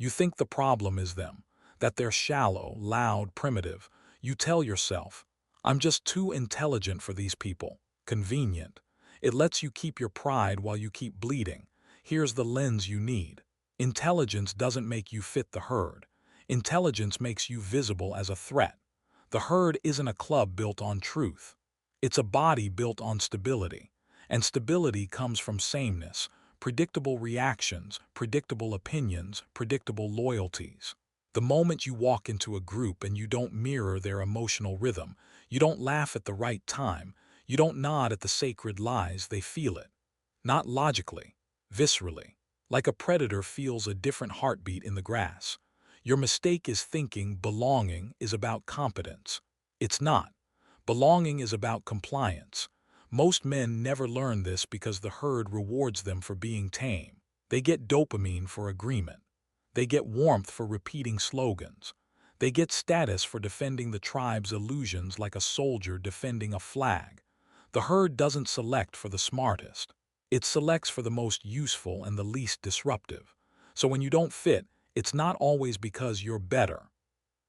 You think the problem is them, that they're shallow, loud, primitive. You tell yourself, I'm just too intelligent for these people. Convenient. It lets you keep your pride while you keep bleeding. Here's the lens you need. Intelligence doesn't make you fit the herd. Intelligence makes you visible as a threat. The herd isn't a club built on truth. It's a body built on stability. And stability comes from sameness, predictable reactions, predictable opinions, predictable loyalties. The moment you walk into a group and you don't mirror their emotional rhythm, you don't laugh at the right time, you don't nod at the sacred lies, they feel it. Not logically, viscerally. Like a predator feels a different heartbeat in the grass. Your mistake is thinking belonging is about competence. It's not. Belonging is about compliance. Most men never learn this because the herd rewards them for being tame. They get dopamine for agreement. They get warmth for repeating slogans. They get status for defending the tribe's illusions like a soldier defending a flag. The herd doesn't select for the smartest. It selects for the most useful and the least disruptive. So when you don't fit, it's not always because you're better.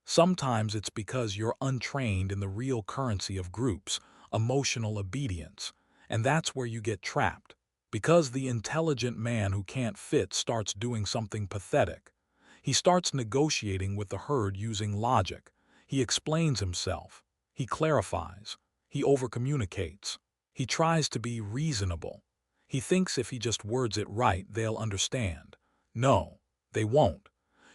Sometimes it's because you're untrained in the real currency of groups, emotional obedience, and that's where you get trapped. Because the intelligent man who can't fit starts doing something pathetic. He starts negotiating with the herd using logic. He explains himself. He clarifies. He overcommunicates. He tries to be reasonable. He thinks if he just words it right, they'll understand. No, they won't.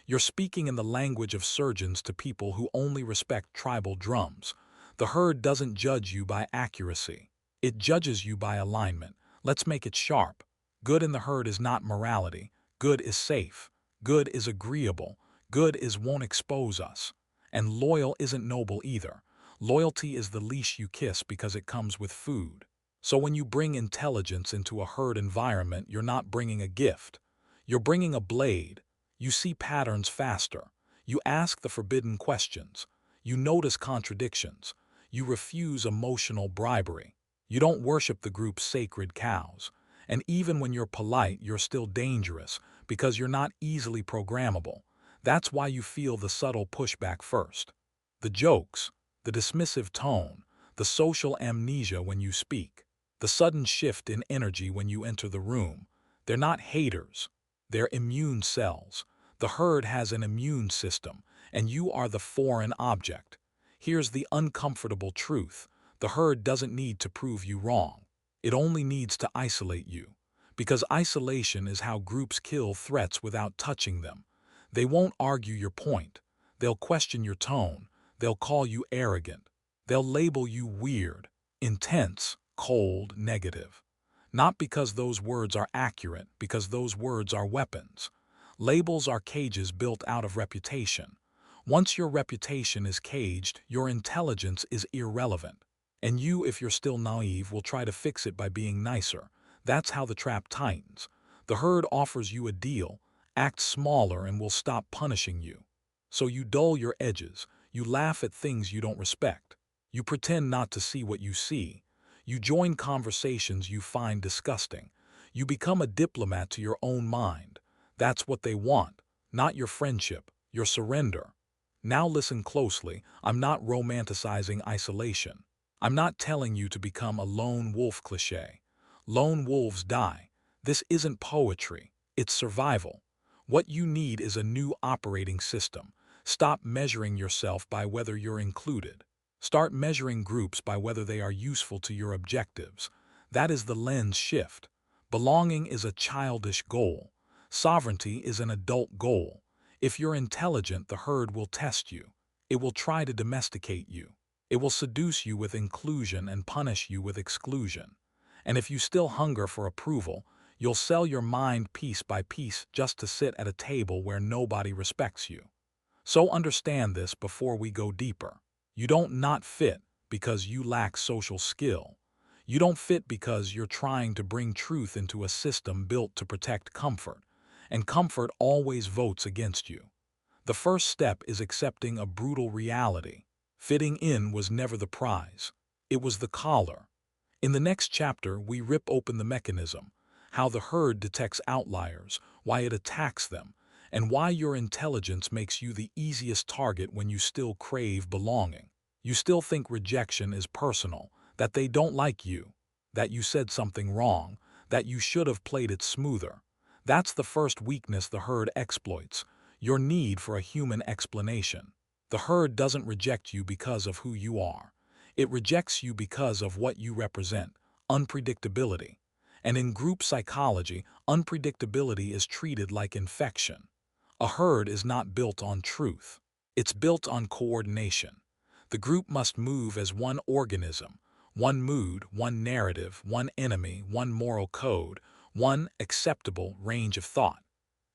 You're speaking in the language of surgeons to people who only respect tribal drums. The herd doesn't judge you by accuracy. It judges you by alignment. Let's make it sharp. Good in the herd is not morality. Good is safe. Good is agreeable. Good is won't expose us. And loyal isn't noble either. Loyalty is the leash you kiss because it comes with food. So when you bring intelligence into a herd environment, you're not bringing a gift. You're bringing a blade. You see patterns faster. You ask the forbidden questions. You notice contradictions. You refuse emotional bribery. You don't worship the group's sacred cows. And even when you're polite, you're still dangerous because you're not easily programmable. That's why you feel the subtle pushback first. The jokes, the dismissive tone, the social amnesia when you speak, the sudden shift in energy when you enter the room. They're not haters. They're immune cells. The herd has an immune system, and you are the foreign object. Here's the uncomfortable truth. The herd doesn't need to prove you wrong. It only needs to isolate you. Because isolation is how groups kill threats without touching them. They won't argue your point. They'll question your tone. They'll call you arrogant. They'll label you weird, intense, cold, negative. Not because those words are accurate, because those words are weapons. Labels are cages built out of reputation. Once your reputation is caged, your intelligence is irrelevant. And you, if you're still naive, will try to fix it by being nicer. That's how the trap tightens. The herd offers you a deal. Act smaller and we'll stop punishing you. So you dull your edges. You laugh at things you don't respect. You pretend not to see what you see. You join conversations you find disgusting. You become a diplomat to your own mind. That's what they want, not your friendship, your surrender. Now listen closely. I'm not romanticizing isolation. I'm not telling you to become a lone wolf cliché. Lone wolves die. This isn't poetry. It's survival. What you need is a new operating system. Stop measuring yourself by whether you're included. Start measuring groups by whether they are useful to your objectives. That is the lens shift. Belonging is a childish goal. Sovereignty is an adult goal. If you're intelligent, the herd will test you. It will try to domesticate you. It will seduce you with inclusion and punish you with exclusion. And if you still hunger for approval, you'll sell your mind piece by piece just to sit at a table where nobody respects you. So understand this before we go deeper. You don't not fit because you lack social skill. You don't fit because you're trying to bring truth into a system built to protect comfort. And comfort always votes against you. The first step is accepting a brutal reality. Fitting in was never the prize. It was the collar. In the next chapter, we rip open the mechanism, how the herd detects outliers, why it attacks them, and why your intelligence makes you the easiest target when you still crave belonging. You still think rejection is personal, that they don't like you, that you said something wrong, that you should have played it smoother. That's the first weakness the herd exploits, your need for a human explanation. The herd doesn't reject you because of who you are. It rejects you because of what you represent, unpredictability. And in group psychology, unpredictability is treated like infection. A herd is not built on truth. It's built on coordination. The group must move as one organism, one mood, one narrative, one enemy, one moral code, one acceptable range of thought.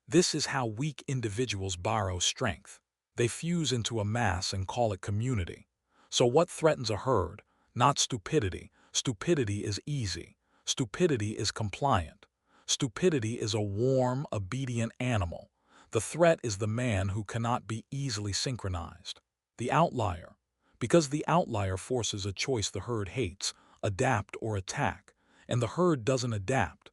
This is how weak individuals borrow strength. They fuse into a mass and call it community. So what threatens a herd? Not stupidity. Stupidity is easy. Stupidity is compliant. Stupidity is a warm, obedient animal. The threat is the man who cannot be easily synchronized. The outlier. Because the outlier forces a choice the herd hates, adapt or attack, and the herd doesn't adapt.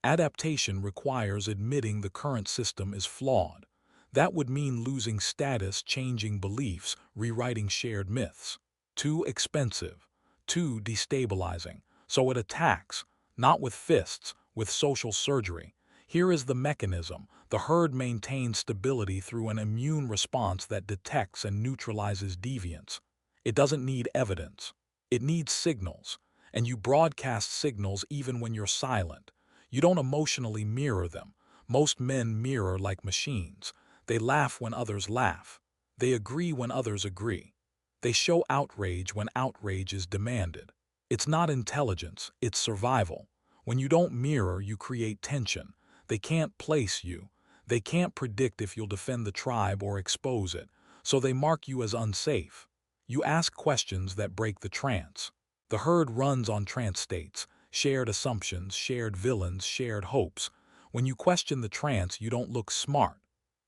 Adaptation requires admitting the current system is flawed. That would mean losing status, changing beliefs, rewriting shared myths. Too expensive, too destabilizing. So it attacks, not with fists, with social surgery. Here is the mechanism. The herd maintains stability through an immune response that detects and neutralizes deviance. It doesn't need evidence. It needs signals. And you broadcast signals even when you're silent. You don't emotionally mirror them. Most men mirror like machines. They laugh when others laugh. They agree when others agree. They show outrage when outrage is demanded. It's not intelligence, it's survival. When you don't mirror, you create tension. They can't place you. They can't predict if you'll defend the tribe or expose it, so they mark you as unsafe. You ask questions that break the trance. The herd runs on trance states, shared assumptions, shared villains, shared hopes. When you question the trance, you don't look smart.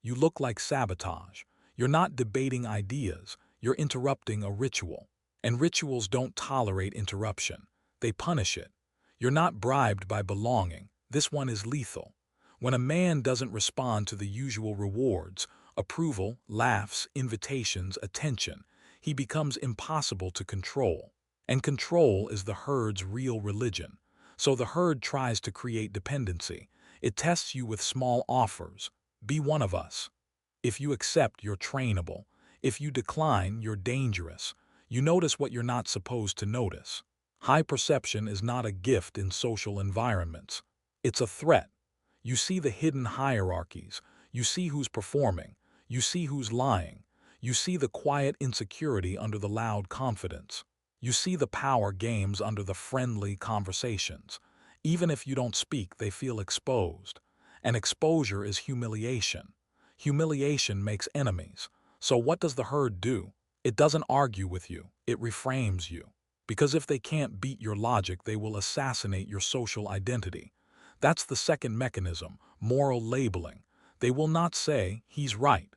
You look like sabotage. You're not debating ideas. You're interrupting a ritual. And rituals don't tolerate interruption. They punish it. You're not bribed by belonging. This one is lethal. When a man doesn't respond to the usual rewards, approval, laughs, invitations, attention, he becomes impossible to control. And control is the herd's real religion. So the herd tries to create dependency. It tests you with small offers. Be one of us. If you accept, you're trainable. If you decline, you're dangerous. You notice what you're not supposed to notice. High perception is not a gift in social environments. It's a threat. You see the hidden hierarchies. You see who's performing. You see who's lying. You see the quiet insecurity under the loud confidence. You see the power games under the friendly conversations. Even if you don't speak, they feel exposed. And exposure is humiliation. Humiliation makes enemies. So what does the herd do? It doesn't argue with you. It reframes you. Because if they can't beat your logic, they will assassinate your social identity. That's the second mechanism, moral labeling. They will not say, he's right.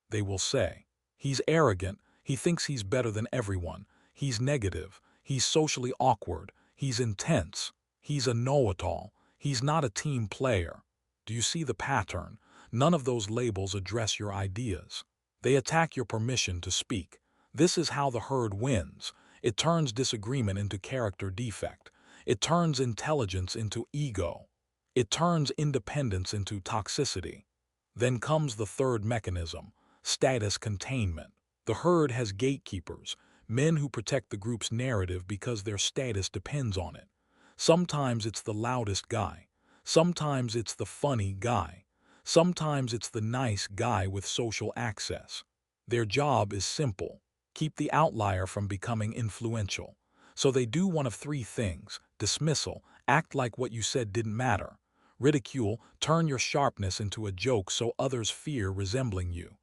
They will say, he's arrogant, he thinks he's better than everyone, he's negative, he's socially awkward, he's intense, he's a know-it-all, he's not a team player. Do you see the pattern? None of those labels address your ideas. They attack your permission to speak. This is how the herd wins. It turns disagreement into character defect. It turns intelligence into ego. It turns independence into toxicity. Then comes the third mechanism, status containment. The herd has gatekeepers, men who protect the group's narrative because their status depends on it. Sometimes it's the loudest guy. Sometimes it's the funny guy. Sometimes it's the nice guy with social access. Their job is simple: keep the outlier from becoming influential. So they do one of three things: dismissal, act like what you said didn't matter; ridicule, turn your sharpness into a joke so others fear resembling you;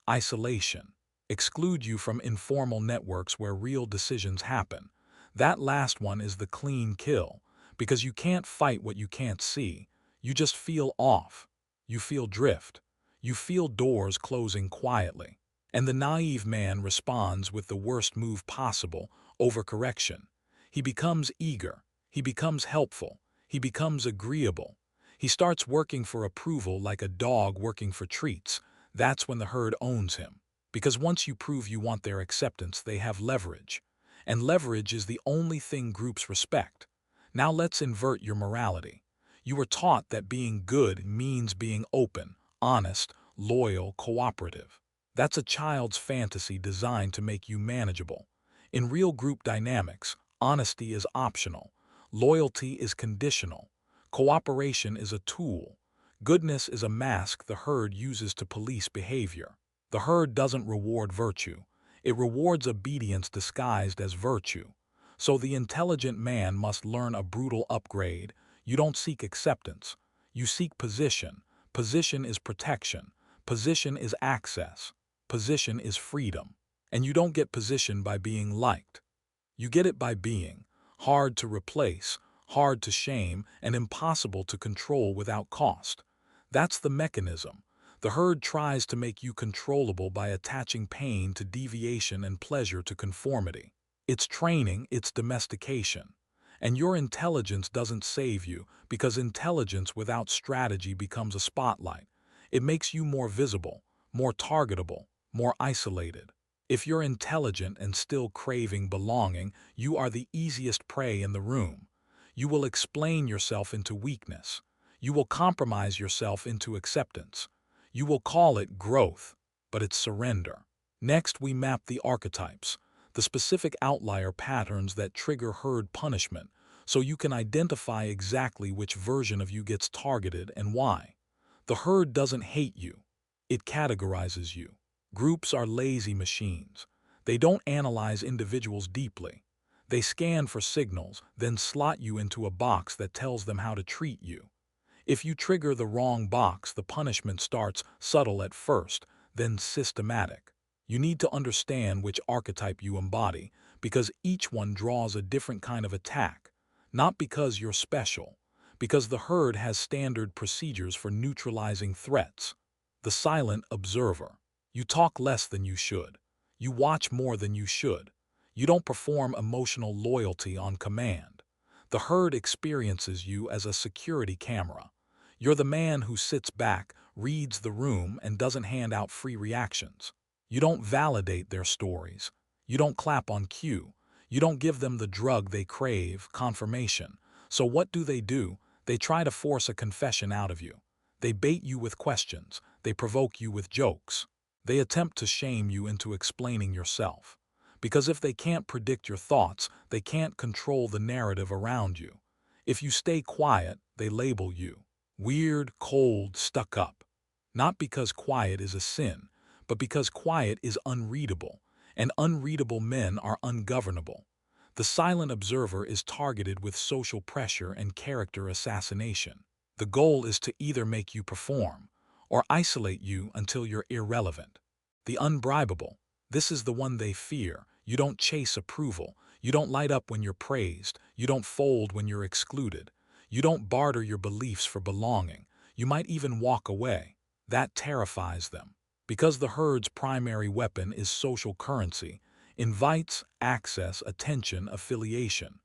isolation, exclude you from informal networks where real decisions happen. That last one is the clean kill, because you can't fight what you can't see. You just feel off. You feel drift. You feel doors closing quietly. And the naive man responds with the worst move possible: overcorrection. He becomes eager. He becomes helpful. He becomes agreeable. He starts working for approval like a dog working for treats. That's when the herd owns him. Because once you prove you want their acceptance, they have leverage. And leverage is the only thing groups respect. Now let's invert your morality. You were taught that being good means being open, honest, loyal, cooperative. That's a child's fantasy designed to make you manageable. In real group dynamics, honesty is optional, loyalty is conditional, cooperation is a tool, goodness is a mask the herd uses to police behavior. The herd doesn't reward virtue. It rewards obedience disguised as virtue. So the intelligent man must learn a brutal upgrade. You don't seek acceptance. You seek position. Position is protection. Position is access. Position is freedom. And you don't get position by being liked. You get it by being hard to replace, hard to shame, and impossible to control without cost. That's the mechanism. The herd tries to make you controllable by attaching pain to deviation and pleasure to conformity. It's training, it's domestication. And your intelligence doesn't save you, because intelligence without strategy becomes a spotlight. It makes you more visible, more targetable, more isolated. If you're intelligent and still craving belonging, you are the easiest prey in the room. You will explain yourself into weakness. You will compromise yourself into acceptance. You will call it growth, but it's surrender. Next, we map the archetypes, the specific outlier patterns that trigger herd punishment, so you can identify exactly which version of you gets targeted and why. The herd doesn't hate you. It categorizes you. Groups are lazy machines. They don't analyze individuals deeply. They scan for signals, then slot you into a box that tells them how to treat you. If you trigger the wrong box, the punishment starts subtle at first, then systematic. You need to understand which archetype you embody, because each one draws a different kind of attack. Not because you're special, because the herd has standard procedures for neutralizing threats. The silent observer. You talk less than you should. You watch more than you should. You don't perform emotional loyalty on command. The herd experiences you as a security camera. You're the man who sits back, reads the room, and doesn't hand out free reactions. You don't validate their stories. You don't clap on cue. You don't give them the drug they crave, confirmation. So what do? They try to force a confession out of you. They bait you with questions. They provoke you with jokes. They attempt to shame you into explaining yourself. Because if they can't predict your thoughts, they can't control the narrative around you. If you stay quiet, they label you weird, cold, stuck up. Not because quiet is a sin, but because quiet is unreadable, and unreadable men are ungovernable. The silent observer is targeted with social pressure and character assassination. The goal is to either make you perform, or isolate you until you're irrelevant. The unbribable. This is the one they fear. You don't chase approval. You don't light up when you're praised. You don't fold when you're excluded. You don't barter your beliefs for belonging. You might even walk away. That terrifies them. Because the herd's primary weapon is social currency, invites, access, attention, affiliation.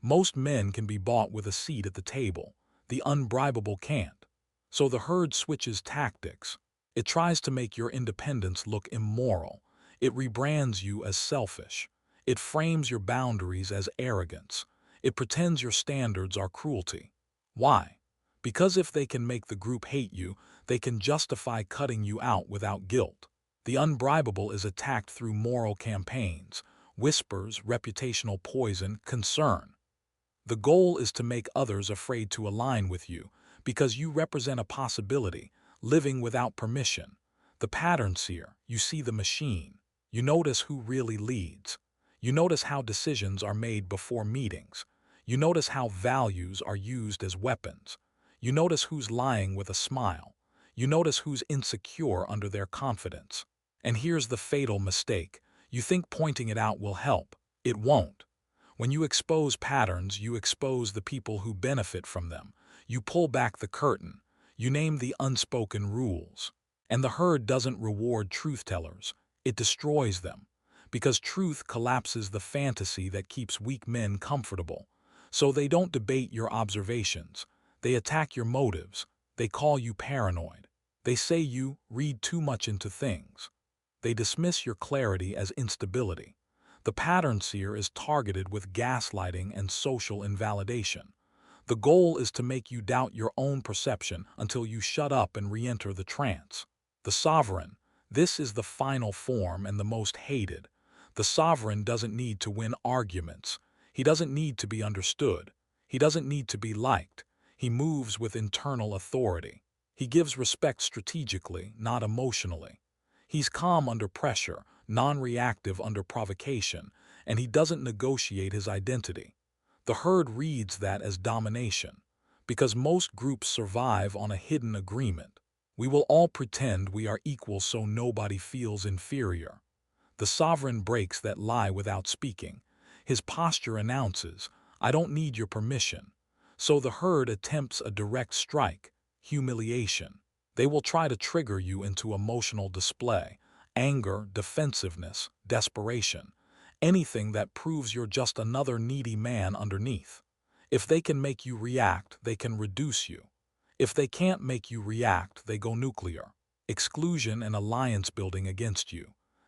Most men can be bought with a seat at the table. The unbribable can't. So the herd switches tactics. It tries to make your independence look immoral. It rebrands you as selfish. It frames your boundaries as arrogance. It pretends your standards are cruelty. Why? Because if they can make the group hate you, they can justify cutting you out without guilt. The unbribable is attacked through moral campaigns, whispers, reputational poison, concern. The goal is to make others afraid to align with you, because you represent a possibility, living without permission. The pattern's here. You see the machine. You notice who really leads. You notice how decisions are made before meetings. You notice how values are used as weapons. You notice who's lying with a smile. You notice who's insecure under their confidence. And here's the fatal mistake. You think pointing it out will help. It won't. When you expose patterns, you expose the people who benefit from them. You pull back the curtain. You name the unspoken rules. And the herd doesn't reward truth-tellers. It destroys them. Because truth collapses the fantasy that keeps weak men comfortable. So they don't debate your observations. They attack your motives. They call you paranoid. They say you read too much into things. They dismiss your clarity as instability. The pattern seer is targeted with gaslighting and social invalidation. The goal is to make you doubt your own perception until you shut up and re-enter the trance. The sovereign. This is the final form and the most hated. The sovereign doesn't need to win arguments. He doesn't need to be understood. He doesn't need to be liked. He moves with internal authority. He gives respect strategically, not emotionally. He's calm under pressure, non-reactive under provocation, and he doesn't negotiate his identity. The herd reads that as domination, because most groups survive on a hidden agreement. We will all pretend we are equal so nobody feels inferior. The sovereign breaks that lie without speaking. His posture announces, I don't need your permission. So the herd attempts a direct strike, humiliation. They will try to trigger you into emotional display, anger, defensiveness, desperation, anything that proves you're just another needy man underneath. If they can make you react, they can reduce you. If they can't make you react, they go nuclear. Exclusion and alliance building against you.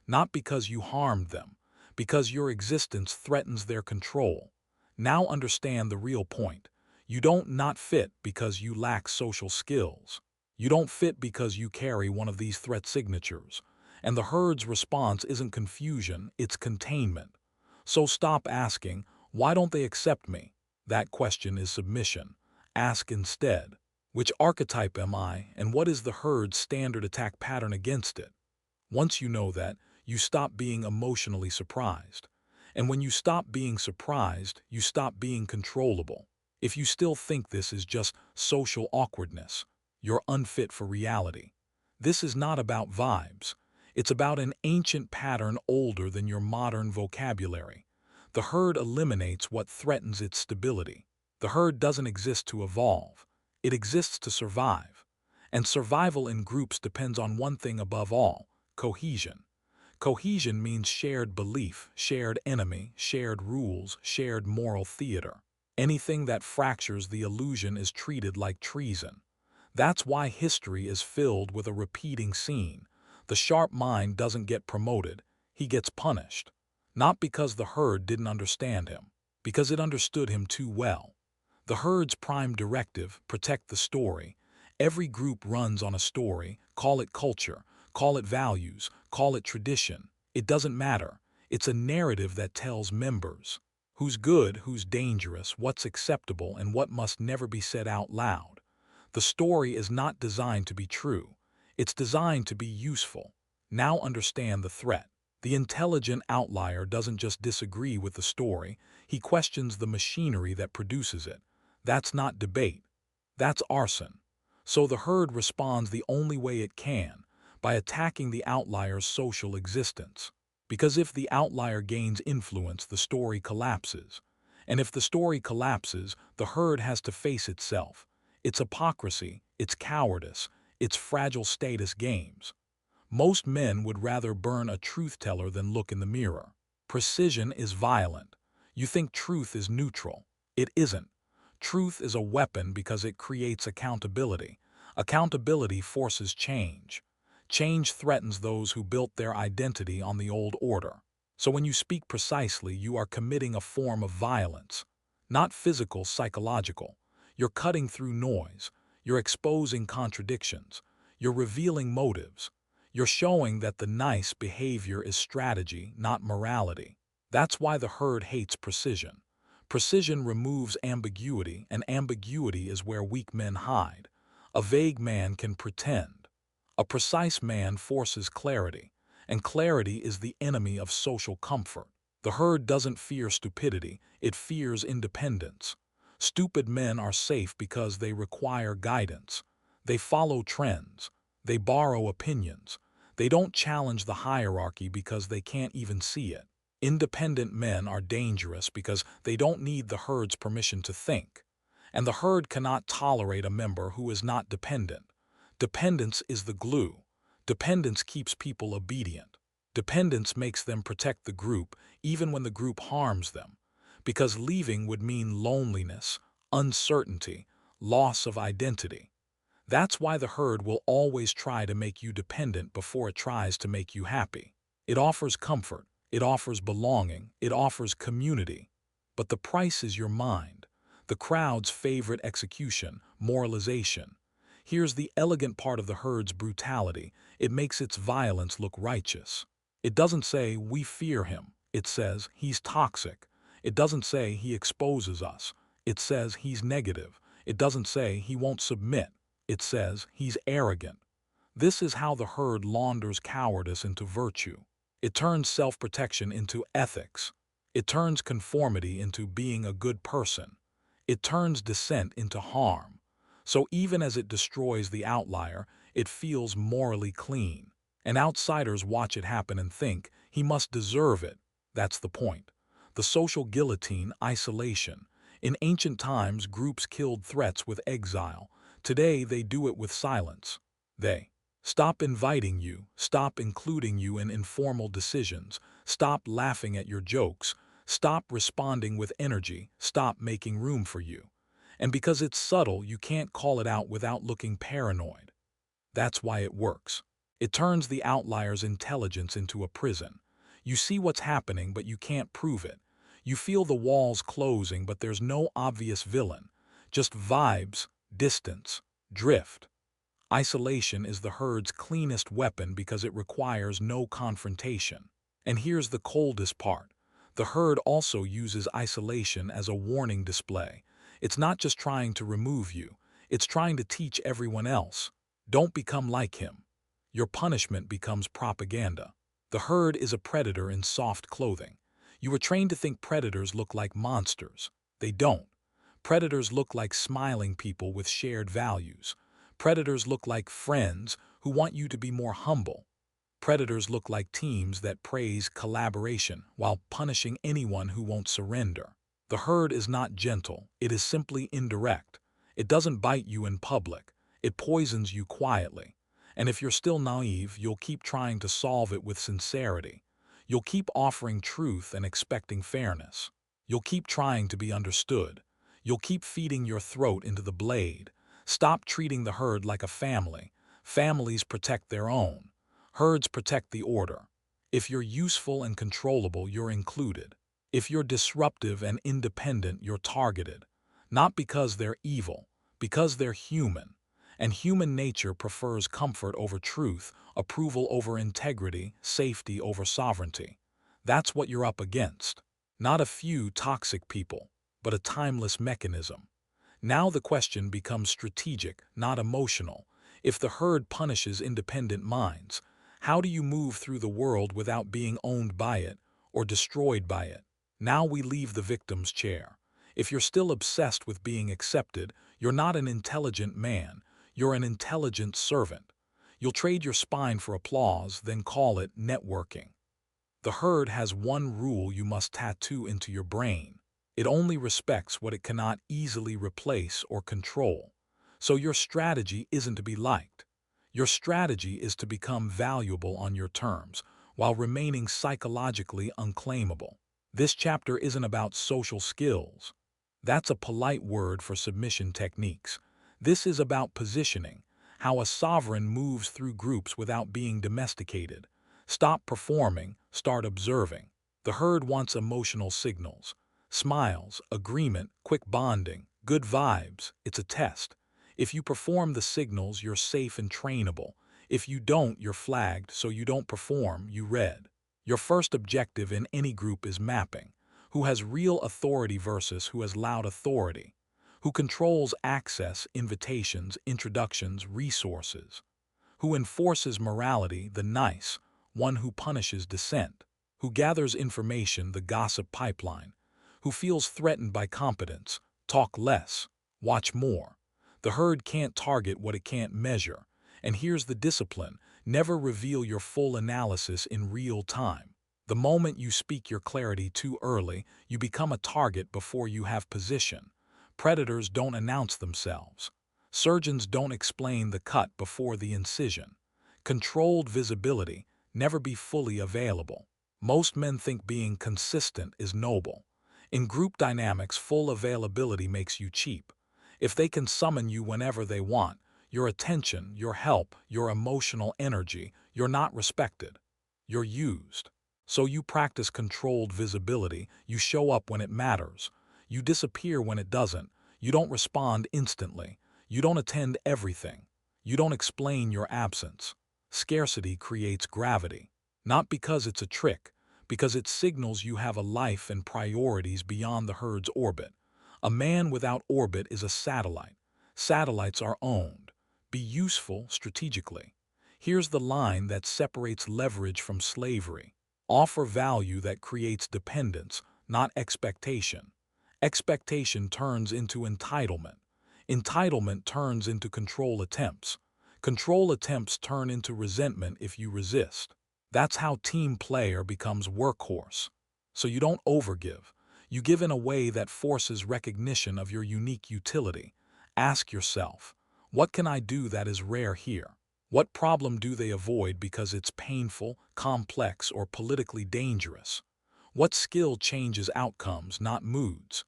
Not because you harmed them, because your existence threatens their control. Now understand the real point. You don't not fit because you lack social skills. You don't fit because you carry one of these threat signatures. And the herd's response isn't confusion, it's containment. So stop asking, why don't they accept me? That question is submission. Ask instead, which archetype am I, and what is the herd's standard attack pattern against it? Once you know that, you stop being emotionally surprised. And when you stop being surprised, you stop being controllable. If you still think this is just social awkwardness, you're unfit for reality. This is not about vibes. It's about an ancient pattern older than your modern vocabulary. The herd eliminates what threatens its stability. The herd doesn't exist to evolve. It exists to survive. And survival in groups depends on one thing above all: cohesion. Cohesion means shared belief, shared enemy, shared rules, shared moral theater. Anything that fractures the illusion is treated like treason. That's why history is filled with a repeating scene. The sharp mind doesn't get promoted, he gets punished. Not because the herd didn't understand him, because it understood him too well. The herd's prime directive: protect the story. Every group runs on a story, call it culture, call it values, call it tradition. It doesn't matter. It's a narrative that tells members who's good, who's dangerous, what's acceptable, and what must never be said out loud. The story is not designed to be true. It's designed to be useful. Now understand the threat. The intelligent outlier doesn't just disagree with the story, he questions the machinery that produces it. That's not debate. That's arson. So the herd responds the only way it can, by attacking the outlier's social existence. Because if the outlier gains influence, the story collapses. And if the story collapses, the herd has to face itself, its hypocrisy, its cowardice, its fragile status games. Most men would rather burn a truth-teller than look in the mirror. Precision is violent. You think truth is neutral. It isn't. Truth is a weapon because it creates accountability. Accountability forces change. Change threatens those who built their identity on the old order. So when you speak precisely, you are committing a form of violence. Not physical, psychological. You're cutting through noise. You're exposing contradictions. You're revealing motives. You're showing that the nice behavior is strategy, not morality. That's why the herd hates precision. Precision removes ambiguity, and ambiguity is where weak men hide. A vague man can pretend. A precise man forces clarity, and clarity is the enemy of social comfort. The herd doesn't fear stupidity, it fears independence. Stupid men are safe because they require guidance. They follow trends. They borrow opinions. They don't challenge the hierarchy because they can't even see it. Independent men are dangerous because they don't need the herd's permission to think. And the herd cannot tolerate a member who is not dependent. Dependence is the glue. Dependence keeps people obedient. Dependence makes them protect the group even when the group harms them. Because leaving would mean loneliness, uncertainty, loss of identity. That's why the herd will always try to make you dependent before it tries to make you happy. It offers comfort, it offers belonging, it offers community. But the price is your mind, the crowd's favorite execution, moralization. Here's the elegant part of the herd's brutality. It makes its violence look righteous. It doesn't say, "We fear him." It says, "He's toxic." It doesn't say, "He exposes us." It says, "He's negative." It doesn't say, "He won't submit." It says, "He's arrogant." This is how the herd launders cowardice into virtue. It turns self-protection into ethics. It turns conformity into being a good person. It turns dissent into harm. So even as it destroys the outlier, it feels morally clean. And outsiders watch it happen and think, he must deserve it. That's the point. The social guillotine, isolation. In ancient times, groups killed threats with exile. Today, they do it with silence. They stop inviting you, stop including you in informal decisions, stop laughing at your jokes, stop responding with energy, stop making room for you. And because it's subtle, you can't call it out without looking paranoid. That's why it works. It turns the outlier's intelligence into a prison. You see what's happening, but you can't prove it. You feel the walls closing, but there's no obvious villain. Just vibes, distance, drift. Isolation is the herd's cleanest weapon because it requires no confrontation. And here's the coldest part. The herd also uses isolation as a warning display. It's not just trying to remove you, it's trying to teach everyone else. Don't become like him. Your punishment becomes propaganda. The herd is a predator in soft clothing. You were trained to think predators look like monsters. They don't. Predators look like smiling people with shared values. Predators look like friends who want you to be more humble. Predators look like teams that praise collaboration while punishing anyone who won't surrender. The herd is not gentle, it is simply indirect. It doesn't bite you in public, it poisons you quietly. And if you're still naive, you'll keep trying to solve it with sincerity. You'll keep offering truth and expecting fairness. You'll keep trying to be understood. You'll keep feeding your throat into the blade. Stop treating the herd like a family. Families protect their own. Herds protect the order. If you're useful and controllable, you're included. If you're disruptive and independent, you're targeted. Not because they're evil, because they're human. And human nature prefers comfort over truth, approval over integrity, safety over sovereignty. That's what you're up against. Not a few toxic people, but a timeless mechanism. Now the question becomes strategic, not emotional. If the herd punishes independent minds, how do you move through the world without being owned by it or destroyed by it? Now we leave the victim's chair. If you're still obsessed with being accepted, you're not an intelligent man, you're an intelligent servant. You'll trade your spine for applause, then call it networking. The herd has one rule you must tattoo into your brain. It only respects what it cannot easily replace or control. So your strategy isn't to be liked. Your strategy is to become valuable on your terms, while remaining psychologically unclaimable. This chapter isn't about social skills. That's a polite word for submission techniques. This is about positioning, how a sovereign moves through groups without being domesticated. Stop performing, start observing. The herd wants emotional signals. Smiles, agreement, quick bonding, good vibes. It's a test. If you perform the signals, you're safe and trainable. If you don't, you're flagged, so you don't perform, you red. Your first objective in any group is mapping. Who has real authority versus who has loud authority? Who controls access, invitations, introductions, resources? Who enforces morality, the nice, one who punishes dissent? Who gathers information, the gossip pipeline? Who feels threatened by competence? Talk less, watch more. The herd can't target what it can't measure. And here's the discipline: never reveal your full analysis in real time. The moment you speak your clarity too early, you become a target before you have position. Predators don't announce themselves. Surgeons don't explain the cut before the incision. Controlled visibility, never be fully available. Most men think being consistent is noble. In group dynamics, full availability makes you cheap. If they can summon you whenever they want, your attention, your help, your emotional energy, you're not respected. You're used. So you practice controlled visibility, you show up when it matters, you disappear when it doesn't, you don't respond instantly, you don't attend everything, you don't explain your absence. Scarcity creates gravity, not because it's a trick, because it signals you have a life and priorities beyond the herd's orbit. A man without orbit is a satellite. Satellites are owned. Be useful strategically. Here's the line that separates leverage from slavery. Offer value that creates dependence, not expectation. Expectation turns into entitlement. Entitlement turns into control attempts. Control attempts turn into resentment if you resist. That's how team player becomes workhorse. So you don't overgive. You give in a way that forces recognition of your unique utility. Ask yourself, what can I do that is rare here? What problem do they avoid because it's painful, complex, or politically dangerous? What skill changes outcomes, not moods?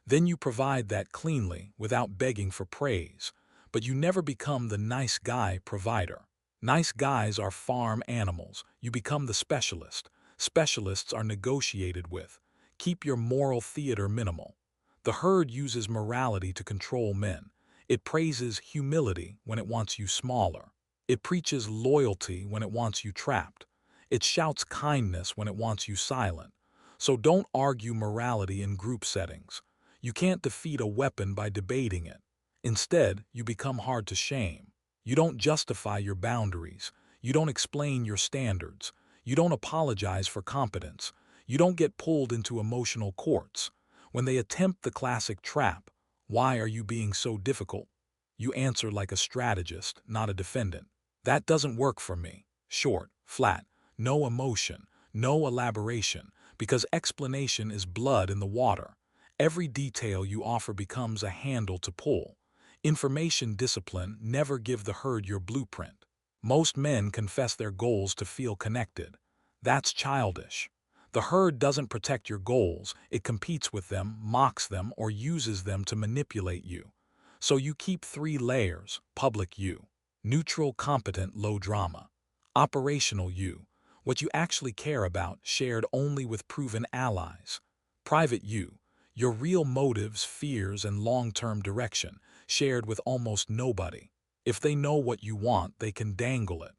Then you provide that cleanly, without begging for praise. But you never become the nice guy provider. Nice guys are farm animals. You become the specialist. Specialists are negotiated with. Keep your moral theater minimal. The herd uses morality to control men. It praises humility when it wants you smaller. It preaches loyalty when it wants you trapped. It shouts kindness when it wants you silent. So don't argue morality in group settings. You can't defeat a weapon by debating it. Instead, you become hard to shame. You don't justify your boundaries. You don't explain your standards. You don't apologize for competence. You don't get pulled into emotional courts. When they attempt the classic trap, why are you being so difficult? You answer like a strategist, not a defendant. That doesn't work for me. Short, flat, no emotion, no elaboration, because explanation is blood in the water. Every detail you offer becomes a handle to pull. Information discipline, never give the herd your blueprint. Most men confess their goals to feel connected. That's childish. The herd doesn't protect your goals, it competes with them, mocks them, or uses them to manipulate you. So you keep three layers: public you, neutral, competent, low drama; operational you, what you actually care about, shared only with proven allies; private you, your real motives, fears, and long-term direction, shared with almost nobody. If they know what you want, they can dangle it.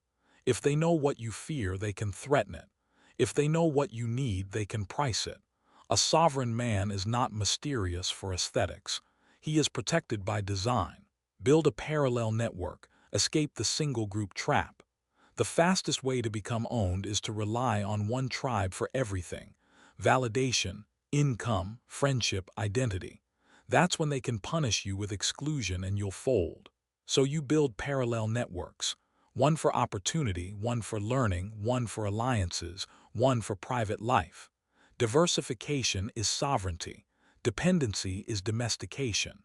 If they know what you fear, they can threaten it. If they know what you need, they can price it. A sovereign man is not mysterious for aesthetics. He is protected by design. Build a parallel network. Escape the single group trap. The fastest way to become owned is to rely on one tribe for everything: validation, income, friendship, identity. That's when they can punish you with exclusion and you'll fold. So you build parallel networks. One for opportunity, one for learning, one for alliances, one for private life. Diversification is sovereignty. Dependency is domestication.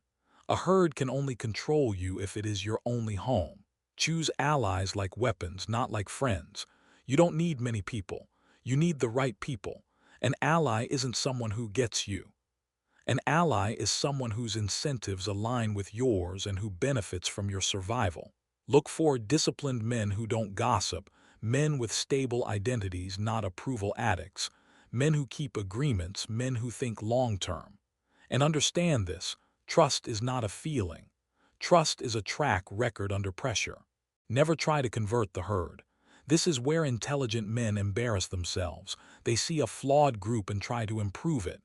A herd can only control you if it is your only home. Choose allies like weapons, not like friends. You don't need many people. You need the right people. An ally isn't someone who gets you. An ally is someone whose incentives align with yours and who benefits from your survival. Look for disciplined men who don't gossip, men with stable identities, not approval addicts, men who keep agreements, men who think long-term. And understand this: trust is not a feeling. Trust is a track record under pressure. Never try to convert the herd. This is where intelligent men embarrass themselves. They see a flawed group and try to improve it.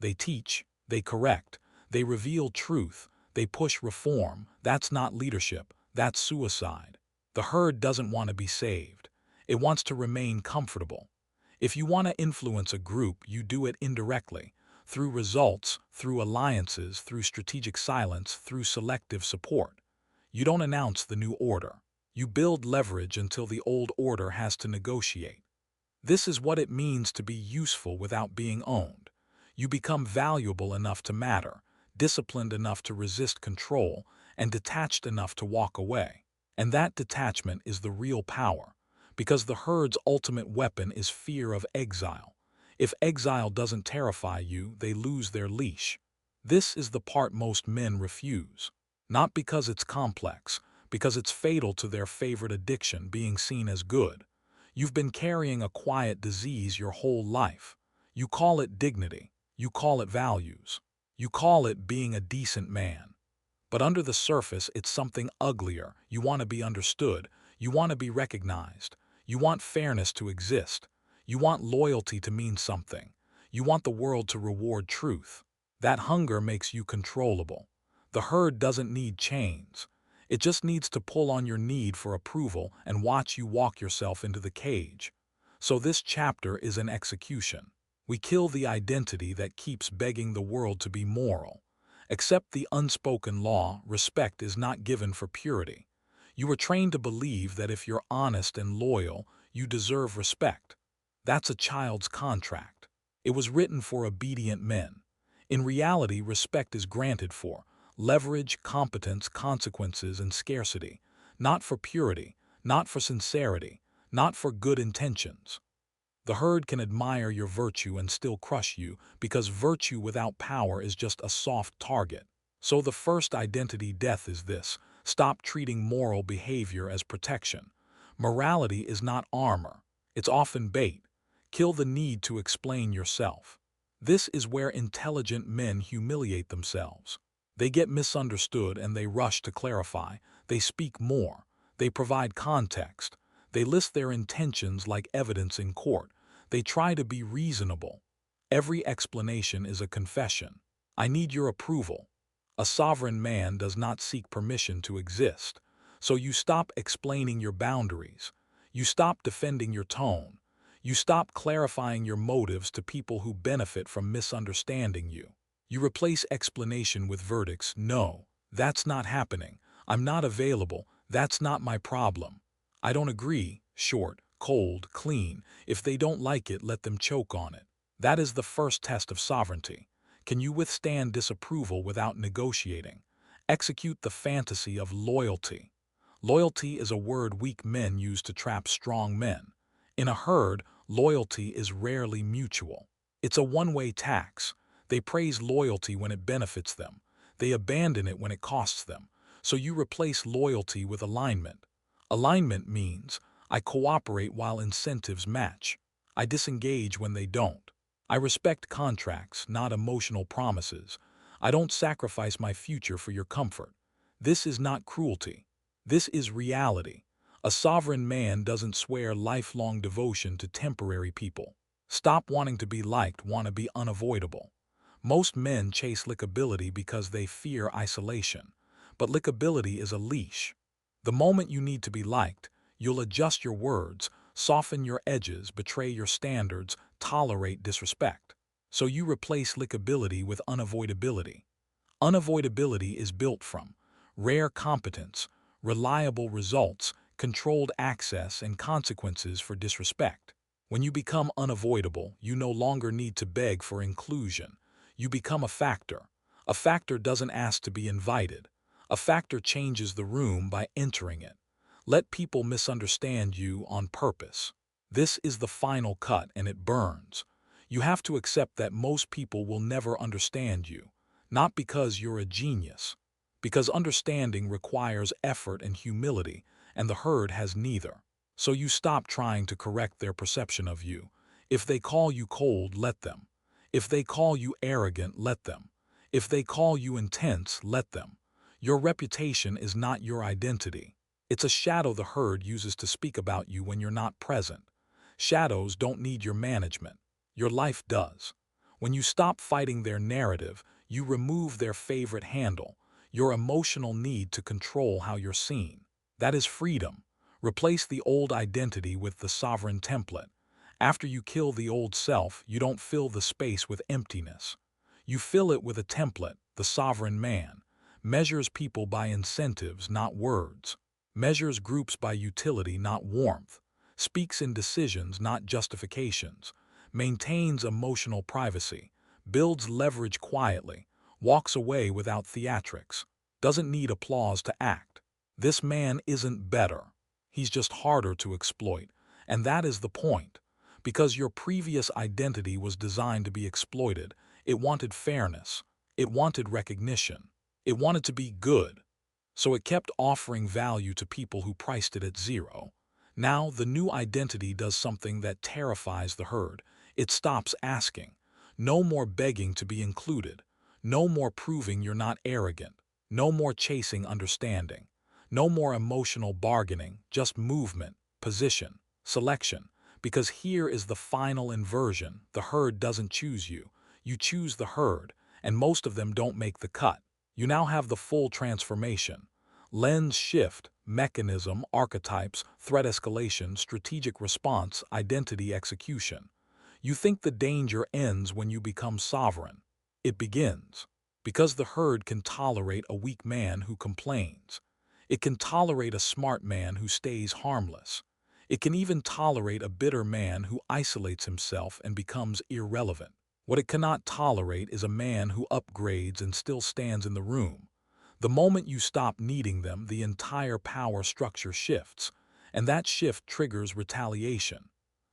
They teach, they correct, they reveal truth, they push reform. That's not leadership, that's suicide. The herd doesn't want to be saved. It wants to remain comfortable. If you want to influence a group, you do it indirectly, through results, through alliances, through strategic silence, through selective support. You don't announce the new order. You build leverage until the old order has to negotiate. This is what it means to be useful without being owned. You become valuable enough to matter, disciplined enough to resist control, and detached enough to walk away. And that detachment is the real power, because the herd's ultimate weapon is fear of exile. If exile doesn't terrify you, they lose their leash. This is the part most men refuse. Not because it's complex, because it's fatal to their favorite addiction, being seen as good. You've been carrying a quiet disease your whole life. You call it dignity. You call it values. You call it being a decent man. But under the surface, it's something uglier. You want to be understood. You want to be recognized. You want fairness to exist. You want loyalty to mean something. You want the world to reward truth. That hunger makes you controllable. The herd doesn't need chains. It just needs to pull on your need for approval and watch you walk yourself into the cage. So this chapter is an execution. We kill the identity that keeps begging the world to be moral. Accept the unspoken law: respect is not given for purity. You were trained to believe that if you're honest and loyal, you deserve respect. That's a child's contract. It was written for obedient men. In reality, respect is granted for leverage, competence, consequences, and scarcity, not for purity, not for sincerity, not for good intentions. The herd can admire your virtue and still crush you, because virtue without power is just a soft target. So the first identity death is this: stop treating moral behavior as protection. Morality is not armor. It's often bait. Kill the need to explain yourself. This is where intelligent men humiliate themselves. They get misunderstood and they rush to clarify. They speak more. They provide context. They list their intentions like evidence in court. They try to be reasonable. Every explanation is a confession. I need your approval. A sovereign man does not seek permission to exist. So you stop explaining your boundaries. You stop defending your tone. You stop clarifying your motives to people who benefit from misunderstanding you. You replace explanation with verdicts. No, that's not happening. I'm not available. That's not my problem. I don't agree. Short, cold, clean. If they don't like it, let them choke on it. That is the first test of sovereignty. Can you withstand disapproval without negotiating? Execute the fantasy of loyalty. Loyalty is a word weak men use to trap strong men. In a herd, loyalty is rarely mutual. It's a one-way tax. They praise loyalty when it benefits them. They abandon it when it costs them. So you replace loyalty with alignment. Alignment means I cooperate while incentives match. I disengage when they don't. I respect contracts, not emotional promises. I don't sacrifice my future for your comfort. This is not cruelty. This is reality. A sovereign man doesn't swear lifelong devotion to temporary people. Stop wanting to be liked, want to be unavoidable. Most men chase likability because they fear isolation. But likability is a leash. The moment you need to be liked, you'll adjust your words, soften your edges, betray your standards, tolerate disrespect. So you replace likability with unavoidability. Unavoidability is built from rare competence, reliable results, controlled access, and consequences for disrespect. When you become unavoidable, you no longer need to beg for inclusion. You become a factor. A factor doesn't ask to be invited. A factor changes the room by entering it. Let people misunderstand you on purpose. This is the final cut, and it burns. You have to accept that most people will never understand you, not because you're a genius, because understanding requires effort and humility, and the herd has neither. So you stop trying to correct their perception of you. If they call you cold, let them. If they call you arrogant, let them. If they call you intense, let them. Your reputation is not your identity. It's a shadow the herd uses to speak about you when you're not present. Shadows don't need your management. Your life does. When you stop fighting their narrative, you remove their favorite handle, your emotional need to control how you're seen. That is freedom. Replace the old identity with the sovereign template. After you kill the old self, you don't fill the space with emptiness. You fill it with a template. The sovereign man measures people by incentives, not words. Measures groups by utility, not warmth. Speaks in decisions, not justifications. Maintains emotional privacy. Builds leverage quietly. Walks away without theatrics. Doesn't need applause to act. This man isn't better. He's just harder to exploit. And that is the point. Because your previous identity was designed to be exploited, it wanted fairness. It wanted recognition. It wanted to be good. So it kept offering value to people who priced it at zero. Now, the new identity does something that terrifies the herd. It stops asking. No more begging to be included. No more proving you're not arrogant. No more chasing understanding. No more emotional bargaining, just movement, position, selection. Because here is the final inversion. The herd doesn't choose you. You choose the herd, and most of them don't make the cut. You now have the full transformation. Lens shift, mechanism, archetypes, threat escalation, strategic response, identity execution. You think the danger ends when you become sovereign. It begins. Because the herd can tolerate a weak man who complains. It can tolerate a smart man who stays harmless. It can even tolerate a bitter man who isolates himself and becomes irrelevant. What it cannot tolerate is a man who upgrades and still stands in the room. The moment you stop needing them, the entire power structure shifts, and that shift triggers retaliation.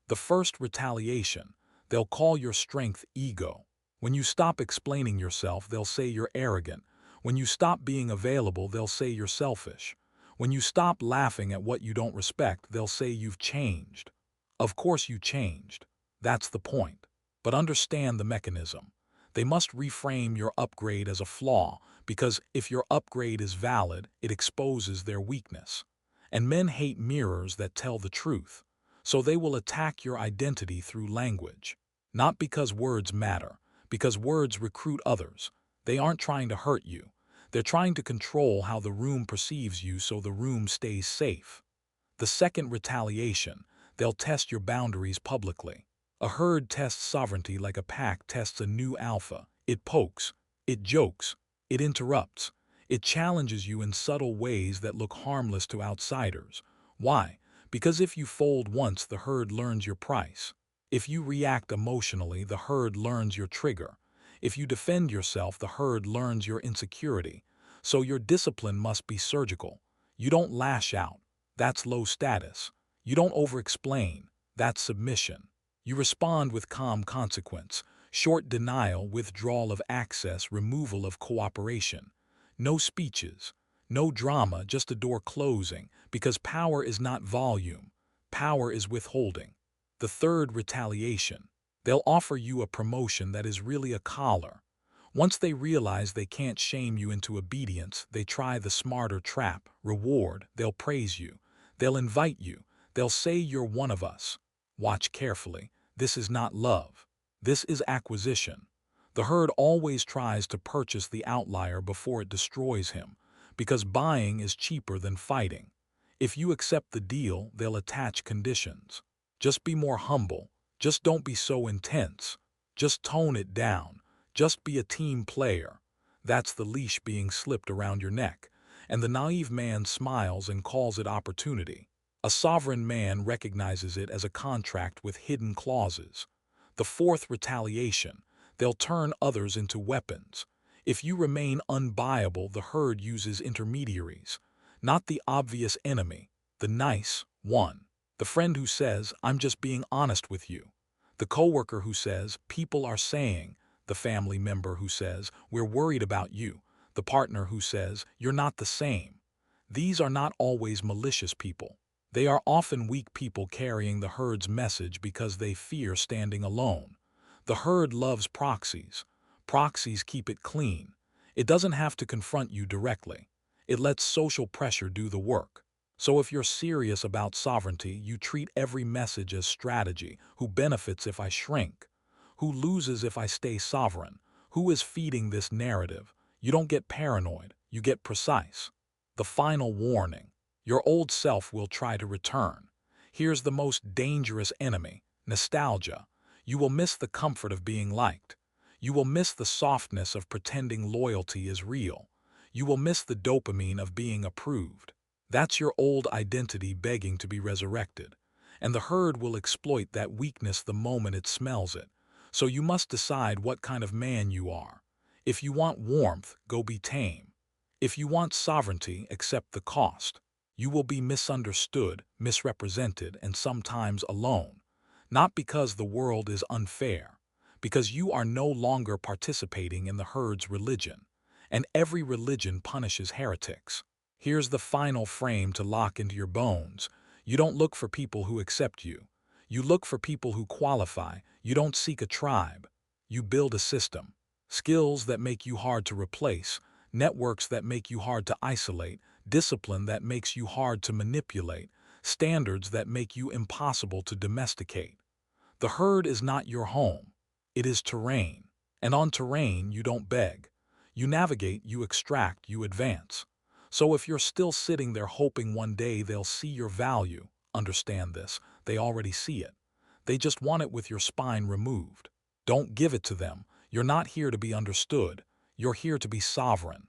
The first retaliation, they'll call your strength ego. When you stop explaining yourself, they'll say you're arrogant. When you stop being available, they'll say you're selfish. When you stop laughing at what you don't respect, they'll say you've changed. Of course you changed. That's the point. But understand the mechanism. They must reframe your upgrade as a flaw, because if your upgrade is valid, it exposes their weakness. And men hate mirrors that tell the truth. So they will attack your identity through language. Not because words matter, because words recruit others. They aren't trying to hurt you. They're trying to control how the room perceives you so the room stays safe. The second retaliation, they'll test your boundaries publicly. A herd tests sovereignty like a pack tests a new alpha. It pokes, it jokes, it interrupts. It challenges you in subtle ways that look harmless to outsiders. Why? Because if you fold once, the herd learns your price. If you react emotionally, the herd learns your trigger. If you defend yourself, the herd learns your insecurity. So your discipline must be surgical. You don't lash out. That's low status. You don't over-explain. That's submission. You respond with calm consequence, short denial, withdrawal of access, removal of cooperation. No speeches, no drama, just a door closing, because power is not volume. Power is withholding. The third retaliation. They'll offer you a promotion that is really a collar. Once they realize they can't shame you into obedience, they try the smarter trap, reward. They'll praise you. They'll invite you. They'll say you're one of us. Watch carefully. This is not love. This is acquisition. The herd always tries to purchase the outlier before it destroys him, because buying is cheaper than fighting. If you accept the deal, they'll attach conditions. Just be more humble. Just don't be so intense. Just tone it down. Just be a team player. That's the leash being slipped around your neck, and the naive man smiles and calls it opportunity. A sovereign man recognizes it as a contract with hidden clauses. The fourth retaliation, they'll turn others into weapons. If you remain unbuyable, the herd uses intermediaries. Not the obvious enemy, the nice one. The friend who says, I'm just being honest with you. The coworker who says, people are saying. The family member who says, we're worried about you. The partner who says, you're not the same. These are not always malicious people. They are often weak people carrying the herd's message because they fear standing alone. The herd loves proxies. Proxies keep it clean. It doesn't have to confront you directly. It lets social pressure do the work. So if you're serious about sovereignty, you treat every message as strategy. Who benefits if I shrink? Who loses if I stay sovereign? Who is feeding this narrative? You don't get paranoid, you get precise. The final warning. Your old self will try to return. Here's the most dangerous enemy, nostalgia. You will miss the comfort of being liked. You will miss the softness of pretending loyalty is real. You will miss the dopamine of being approved. That's your old identity begging to be resurrected. And the herd will exploit that weakness the moment it smells it. So you must decide what kind of man you are. If you want warmth, go be tame. If you want sovereignty, accept the cost. You will be misunderstood, misrepresented, and sometimes alone. Not because the world is unfair, because you are no longer participating in the herd's religion. And every religion punishes heretics. Here's the final frame to lock into your bones. You don't look for people who accept you. You look for people who qualify. You don't seek a tribe. You build a system. Skills that make you hard to replace, networks that make you hard to isolate, discipline that makes you hard to manipulate, standards that make you impossible to domesticate. The herd is not your home. It is terrain. And on terrain, you don't beg. You navigate, you extract, you advance. So if you're still sitting there hoping one day they'll see your value, understand this, they already see it. They just want it with your spine removed. Don't give it to them. You're not here to be understood. You're here to be sovereign.